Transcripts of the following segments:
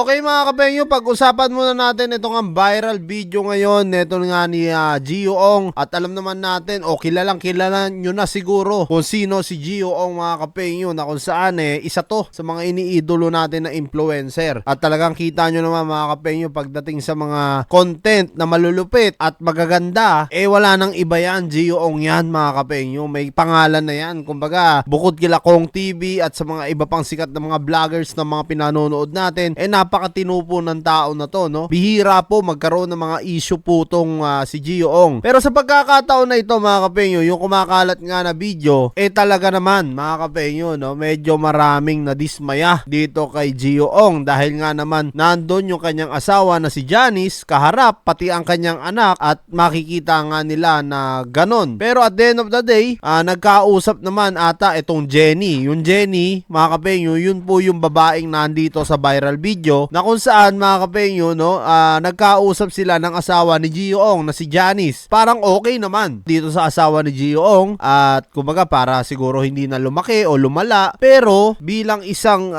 Okay mga kapenyo, pag-usapan muna natin itong ang viral video ngayon. Ito nga ni Gio Ong. At alam naman natin, o kilalang kilala nyo na siguro kung sino si Gio Ong mga kapenyo, na kung saan isa to sa mga iniidolo natin na influencer. At talagang kita nyo naman mga kapenyo, pagdating sa mga content na malulupit at magaganda, wala nang iba yan, Gio Ong yan mga kapenyo. May pangalan na yan. Kumbaga, bukod kila Kong TV at sa mga iba pang sikat na mga vloggers na mga pinanonood natin, napakatino po ng tao na to, no? Bihira po magkaroon ng mga issue po tong si Gio Ong. Pero sa pagkakataon na ito mga kapenyo, yung kumakalat nga na video, talaga naman mga kapenyo, no? Medyo maraming nadismaya dito kay Gio Ong dahil nga naman nandun yung kanyang asawa na si Janice kaharap, pati ang kanyang anak, at makikita nga nila na ganon. Pero at the end of the day, nagkausap naman ata itong Jenny. Yung Jenny mga kapenyo, yun po yung babaeng nandito sa viral video na kung saan mga kapenyo, no, nagkausap sila ng asawa ni Gio Ong na si Janice. Parang okay naman dito sa asawa ni Gio Ong, at kumbaga para siguro hindi na lumaki o lumala. Pero bilang isang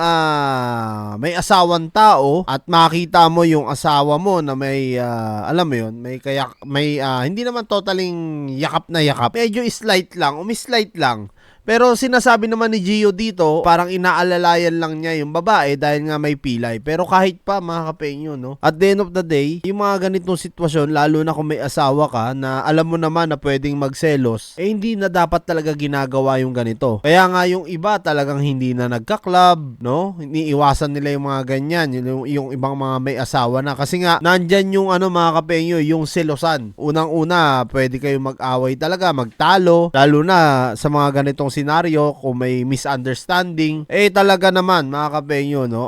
may asawang tao at makita mo yung asawa mo na may alam mo yun, may hindi naman totaling yakap na yakap, medyo slight lang, umislight lang. Pero sinasabi naman ni Gio dito, parang inaalalayan lang niya yung babae dahil nga may pilay. Pero kahit pa mga kapenyo, no, at the end of the day, yung mga ganitong sitwasyon, lalo na kung may asawa ka na alam mo naman na pwedeng magselos, hindi na dapat talaga ginagawa yung ganito. Kaya nga yung iba talagang hindi na nagka-club, no, iniiwasan nila yung mga ganyan, yung ibang mga may asawa na. Kasi nga, nandyan yung mga kapenyo, yung selosan. Unang-una, pwede kayong mag-away talaga, magtalo, lalo na sa mga ganitong senaryo, kung may misunderstanding, talaga naman mga kapenyo, no,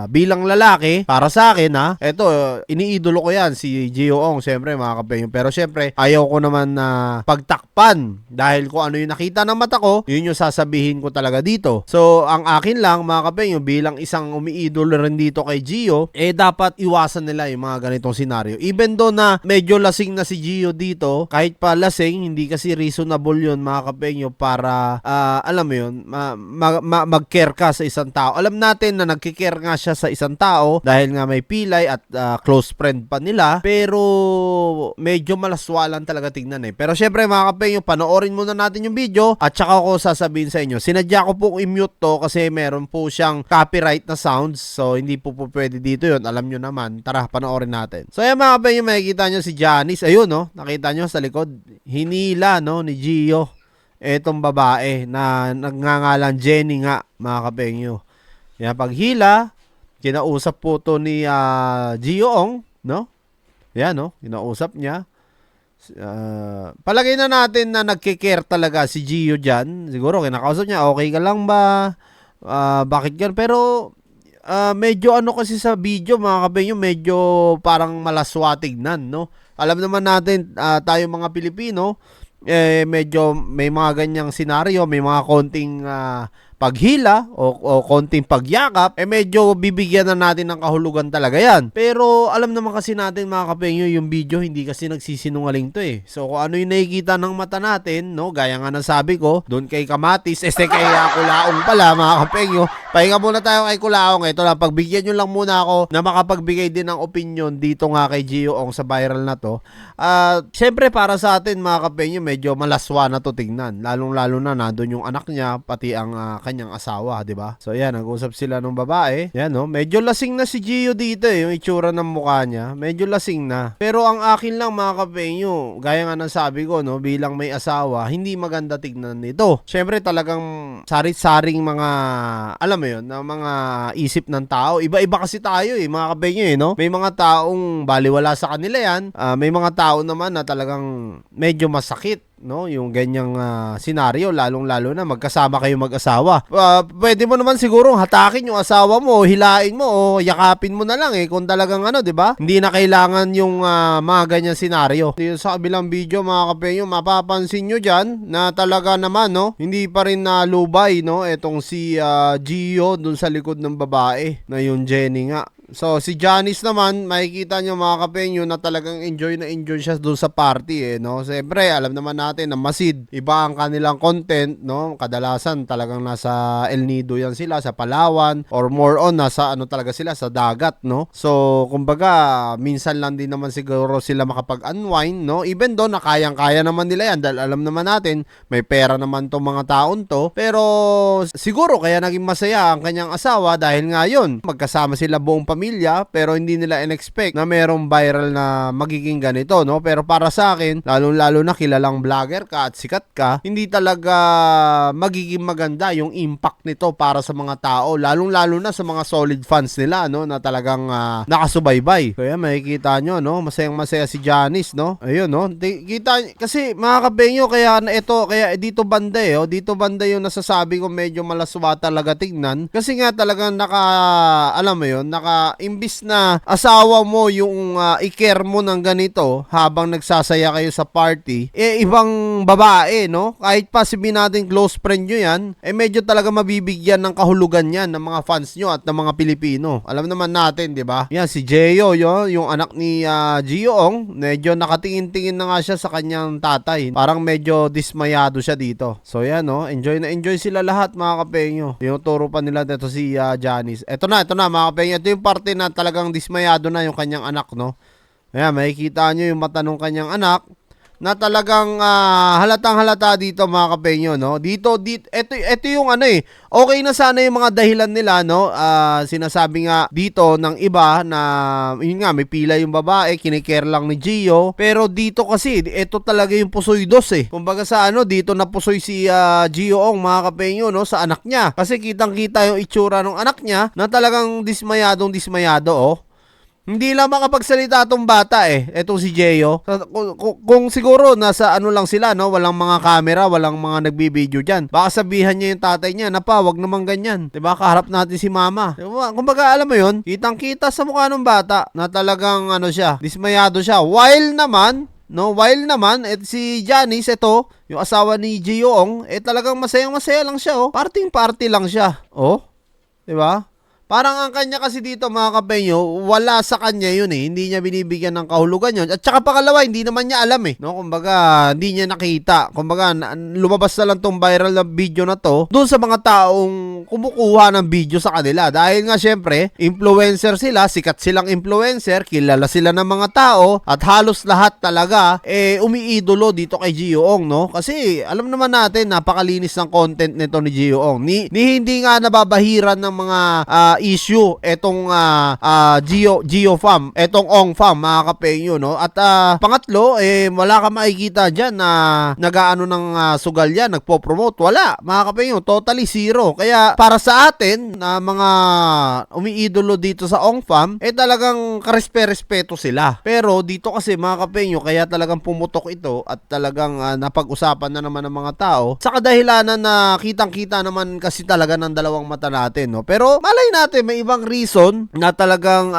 bilang lalaki, para sa akin eto, iniidolo ko yan si Gio Ong, syempre mga kapenyo, pero syempre ayaw ko naman na pagtakpan dahil kung ano yung nakita ng mata ko, yun yung sasabihin ko talaga dito. So ang akin lang mga kapenyo, bilang isang umiidolo rin dito kay Gio, dapat iwasan nila yung mga ganitong senaryo. Even though na medyo lasing na si Gio dito, kahit pa lasing, hindi kasi reasonable yun mga kapenyo para alam mo yun, mag-care ka sa isang tao. Alam natin na nagkikare nga siya sa isang tao dahil nga may pilay at close friend pa nila, pero medyo malaswalan talaga tignan Pero syempre mga kapenyo, panoorin muna natin yung video at saka ko sasabihin sa inyo. Sinadya ko pong i-mute to kasi meron po siyang copyright na sounds, so hindi po pwede dito yun. Alam nyo naman. Tara, panoorin natin. So yan mga kapenyo, makikita nyo si Janice. Ayun, no, nakita nyo sa likod, hinila, no, ni Gio etong babae na nagngangalan Jenny nga mga kapenyo. Yan, paghila, kinausap po to ni Gio Ong, no? Yan, no? Kinausap niya. Palagay na natin na nagkikare talaga si Gio dyan. Siguro kinakausap niya, okay ka lang ba? Bakit gan? Pero medyo kasi sa video mga kapenyo, medyo parang malaswa tignan, no? Alam naman natin, tayo mga Pilipino, medyo may mga ganyang senaryo, may mga konting paghila o konting pagyakap, medyo bibigyan na natin ng kahulugan talaga yan. Pero alam naman kasi natin mga kapenyo, yung video hindi kasi nagsisinungaling to So kung ano yung nakikita ng mata natin, no, gaya nga ng sabi ko, doon kay Kamatis, kay Kulaong pala mga kapenyo, pahinga muna tayo kay Kulaong. Ito lang, pagbigyan nyo lang muna ako na makapagbigay din ng opinion dito nga kay Gio Ong sa viral na to. Syempre para sa atin mga kapenyo, medyo malaswa na to tingnan. Lalong-lalo na nandun yung anak niya, pati ang kanyang asawa, di ba? So yan, nag-usap sila ng babae. Yan, no, medyo lasing na si Gio dito yung itsura ng mukha niya. Medyo lasing na. Pero ang akin lang mga kapenyo, gaya nga ng sabi ko, no, bilang may asawa, hindi maganda tignan nito. Syempre talagang sarit-saring mga, alam mo yun, na mga isip ng tao. Iba-iba kasi tayo mga kapenyo no? May mga taong baliwala sa kanila yan. May mga tao naman na talagang medyo masakit, no, yung ganyang senaryo, lalong-lalo na magkasama kayo mag-asawa. Pwede mo naman siguro hatakin yung asawa mo, hilain mo o yakapin mo na lang kung talagang 'di ba? Hindi na kailangan yung mga ganyang senaryo. Sa kabilang video mga kapenyo, mapapansin nyo diyan na talaga naman, no, hindi pa rin nalubay, no, etong si Gio dun sa likod ng babae na yung Jenny nga. So, si Janice naman, makikita nyo mga kapenyo na talagang enjoy na enjoy siya doon sa party no. Siyempre, alam naman natin na masid, iba ang kanilang content, no. Kadalasan talagang nasa El Nido yan sila, sa Palawan, or more on, nasa ano talaga sila, sa dagat, no. So, kumbaga, minsan lang din naman siguro sila makapag-unwind, no. Even though, nakayang-kaya naman nila yan, dahil alam naman natin, may pera naman tong mga taon to. Pero, siguro, kaya naging masaya ang kanyang asawa dahil nga yun, magkasama sila buong pamilya, pero hindi nila in-expect na merong viral na magiging ganito, no? Pero para sa akin, lalong-lalo na kilalang vlogger ka at sikat ka, hindi talaga magiging maganda yung impact nito para sa mga tao, lalong-lalo na sa mga solid fans nila, no? Na talagang nakasubaybay. Kaya makikita nyo, no? Masayang-masaya si Janice, no? Ayun, no? Kita, kasi mga kapenyo, kaya dito banda dito banda yung nasasabi ko medyo malaswa talaga tignan. Kasi nga talagang alam mo yun, imbis na asawa mo yung i-care mo ng ganito habang nagsasaya kayo sa party, ibang babae, no? Kahit pa sabihin natin close friend nyo yan, medyo talaga mabibigyan ng kahulugan yan ng mga fans nyo at ng mga Pilipino. Alam naman natin, di ba? Yan, si Jeyo, yung anak ni Gio-ong, medyo nakatingin-tingin na nga siya sa kanyang tatay. Parang medyo dismayado siya dito. So yan, no? Enjoy na enjoy sila lahat, mga kapenyo. Yung turo pa nila dito si Janice. Ito na mga kapenyo. Ito yung parte na talagang dismayado na yung kanyang anak, no? Ayan, makikita nyo yung mata ng kanyang anak na talagang halatang halata dito, mga kapenyo, no? Dito, ito yung okay na sana yung mga dahilan nila, no? Sinasabi nga dito ng iba na, yun nga, may pila yung babae, kinikare lang ni Gio. Pero dito kasi, ito talaga yung pusoy dos, Kumbaga sa dito na pusoy si Gio-ong, mga kapenyo, no? Sa anak niya. Kasi kitang-kita yung itsura ng anak niya na talagang dismayado, oh. Hindi lang makapagsalita tong bata etong si Jeyo. Kung siguro nasa lang sila, no, walang mga camera, walang mga nagbibideo diyan. Baka sabihan niya yung tatay niya na wag naman ganyan. 'Di ba? Kaharap natin si mama. Diba? Kumbaga alam mo 'yon, kitang-kita sa mukha ng bata na talagang siya, dismayado siya. While naman si Janice, ito, yung asawa ni Gio-ong, talagang masayang-masaya lang siya, Party lang siya. 'Di ba? Parang ang kanya kasi dito, mga kapenyo, wala sa kanya yun Hindi niya binibigyan ng kahulugan yun. At saka pangalawa, hindi naman niya alam no? Kumbaga, hindi niya nakita. Kumbaga, lumabas na lang tong viral na video na to doon sa mga taong kumukuha ng video sa kanila. Dahil nga syempre, influencer sila, sikat silang influencer, kilala sila ng mga tao, at halos lahat talaga, umiidolo dito kay Gio-ong, no? Kasi, alam naman natin, napakalinis ng content nito ni Gio-ong. Hindi nga nababahiran ng mga issue etong Gio Fam, etong Ong Fam, mga kapenyo, no? At pangatlo, wala ka makikita diyan na nagaano ng sugal yan, nagpo-promote, wala, mga kapenyo, totally zero. Kaya para sa atin na mga umiidolo dito sa Ong Fam, talagang karespe-respeto sila. Pero dito kasi, mga kapenyo, kaya talagang pumutok ito at talagang napag-usapan na naman ng mga tao sa kadahilanan na kitang-kita naman kasi talaga ng dalawang mata natin, no? Pero malay natin may ibang reason na talagang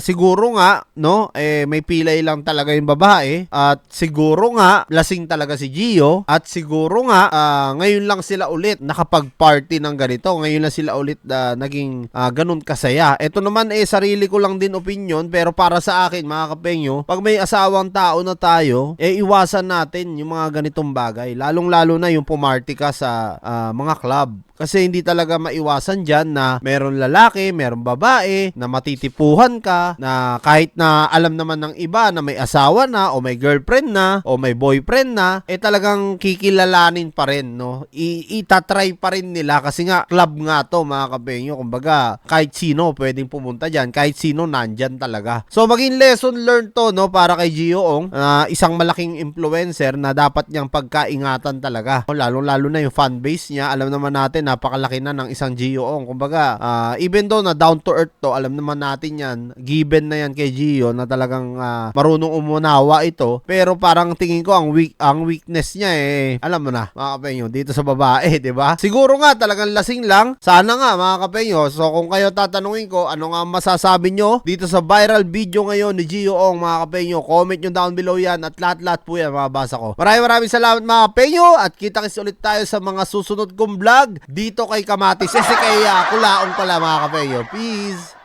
siguro nga, no, may pilay lang talaga yung babae, at siguro nga lasing talaga si Gio, at siguro nga ngayon lang sila ulit nakapag-party ng ganito, ngayon lang sila ulit naging ganun kasaya. Ito naman sarili ko lang din opinion, pero para sa akin, mga kapenyo, pag may asawang tao na tayo, iwasan natin yung mga ganitong bagay, lalong-lalo na yung pumarty ka sa mga club. Kasi hindi talaga maiwasan dyan na meron lalaki, meron babae, na matitipuhan ka, na kahit na alam naman ng iba na may asawa na, o may girlfriend na, o may boyfriend na, talagang kikilalanin pa rin, no? Itatry pa rin nila kasi nga, club nga to, mga kapenyo. Kumbaga, kahit sino pwedeng pumunta dyan, kahit sino nandyan talaga. So, maging lesson learned to, no, para kay Gio-ong, isang malaking influencer na dapat niyang pagkaingatan talaga. Lalo-lalo na yung fanbase niya, alam naman natin, napakalaki na ng isang Gio-ong. Kumbaga, even though na down to earth to, alam naman natin yan, given na yan kay Gio na talagang marunong umunawa ito. Pero parang tingin ko ang weakness niya alam mo na, mga kapenyo, dito sa babae, 'di ba? Siguro nga talagang lasing lang. Sana nga, mga kapenyo. So kung kayo tatanungin ko, ano nga masasabi nyo dito sa viral video ngayon ni Gio-ong, mga kapenyo, comment nyo down below yan, at lahat-lahat po yan mababasa ko. Maraming salamat, mga kapenyo, at kita-kits ulit tayo sa mga susunod kong vlog dito kay Kamatis. Kay Kulaong pala, mga kapenyo. Peace!